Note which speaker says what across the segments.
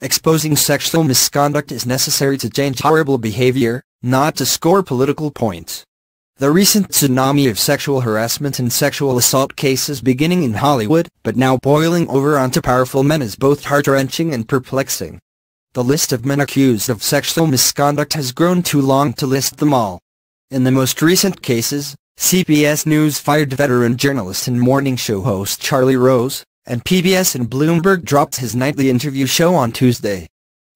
Speaker 1: Exposing sexual misconduct is necessary to change horrible behavior, not to score political points. The recent tsunami of sexual harassment and sexual assault cases beginning in Hollywood, but now boiling over onto powerful men, is both heart-wrenching and perplexing. The list of men accused of sexual misconduct has grown too long to list them all. In the most recent cases, CBS News fired veteran journalist and morning show host Charlie Rose, and PBS and Bloomberg dropped his nightly interview show on Tuesday.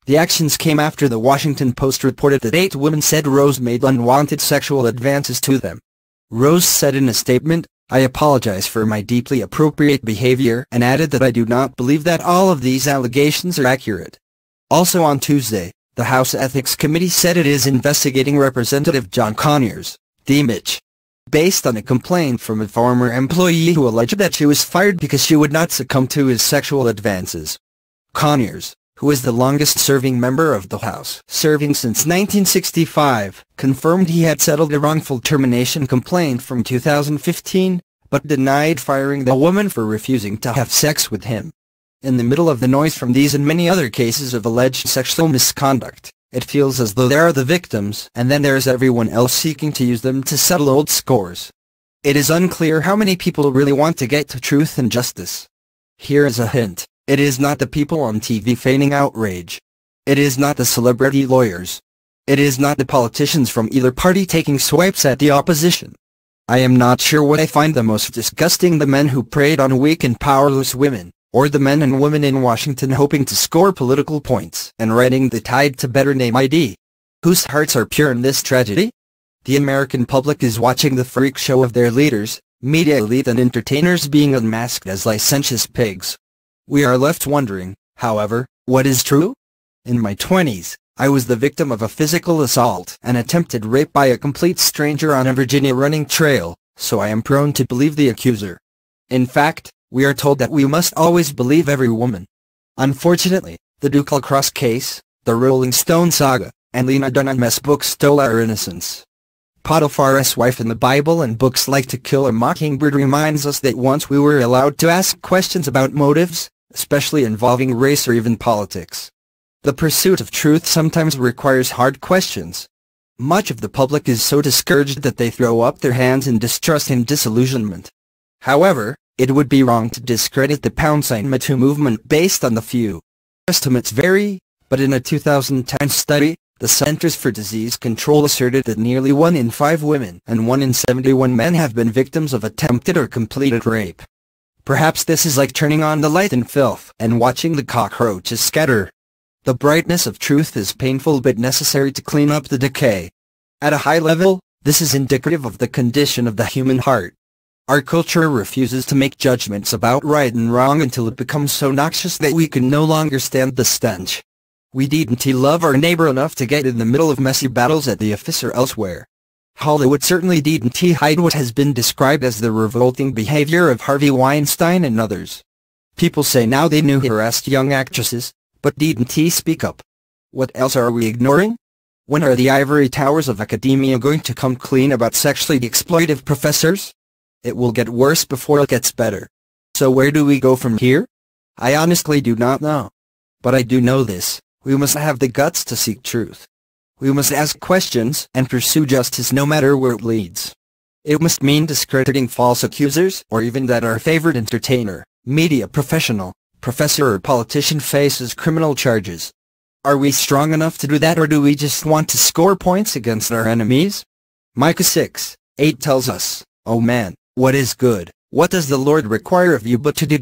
Speaker 1: The actions came after the Washington Post reported that 8 women said Rose made unwanted sexual advances to them. Rose said in a statement, "I apologize for my deeply inappropriate behavior," and added that "I do not believe that all of these allegations are accurate." Also on Tuesday, the House Ethics Committee said it is investigating Representative John Conyers, D-Mitch, based on a complaint from a former employee who alleged that she was fired because she would not succumb to his sexual advances. Conyers, who is the longest-serving member of the House, serving since 1965, confirmed he had settled a wrongful termination complaint from 2015, but denied firing the woman for refusing to have sex with him. In the middle of the noise from these and many other cases of alleged sexual misconduct, it feels as though there are the victims and then there is everyone else seeking to use them to settle old scores. It is unclear how many people really want to get to truth and justice. Here is a hint: it is not the people on TV feigning outrage. It is not the celebrity lawyers. It is not the politicians from either party taking swipes at the opposition. I am not sure what I find the most disgusting: the men who preyed on weak and powerless women, or the men and women in Washington hoping to score political points and riding the tide to better name ID. Whose hearts are pure in this tragedy? The American public is watching the freak show of their leaders, media elite and entertainers being unmasked as licentious pigs. We are left wondering, however, what is true? In my 20s, I was the victim of a physical assault and attempted rape by a complete stranger on a Virginia running trail, so I am prone to believe the accuser. In fact, we are told that we must always believe every woman. Unfortunately, the Ducal Cross case, the Rolling Stone saga, and Lena Dunham's book stole our innocence. Potiphar's wife in the Bible and books like To Kill a Mockingbird reminds us that once we were allowed to ask questions about motives, especially involving race or even politics. The pursuit of truth sometimes requires hard questions. Much of the public is so discouraged that they throw up their hands in distrust and disillusionment. However, it would be wrong to discredit the #MeToo movement based on the few. Estimates vary, but in a 2010 study, the Centers for Disease Control asserted that nearly 1 in 5 women and 1 in 71 men have been victims of attempted or completed rape. Perhaps this is like turning on the light in filth and watching the cockroaches scatter. The brightness of truth is painful but necessary to clean up the decay. At a high level, this is indicative of the condition of the human heart. Our culture refuses to make judgments about right and wrong until it becomes so noxious that we can no longer stand the stench. We didn't love our neighbor enough to get in the middle of messy battles at the office or elsewhere. Hollywood certainly didn't hide what has been described as the revolting behavior of Harvey Weinstein and others. People say now they knew he harassed young actresses, but didn't he speak up? What else are we ignoring? When are the ivory towers of academia going to come clean about sexually exploitive professors? It will get worse before it gets better. So where do we go from here? I honestly do not know. But I do know this: we must have the guts to seek truth. We must ask questions and pursue justice no matter where it leads. It must mean discrediting false accusers, or even that our favorite entertainer, media professional, professor or politician faces criminal charges. Are we strong enough to do that, or do we just want to score points against our enemies? Micah 6:8 tells us, "Oh man, what is good? What does the Lord require of you but to do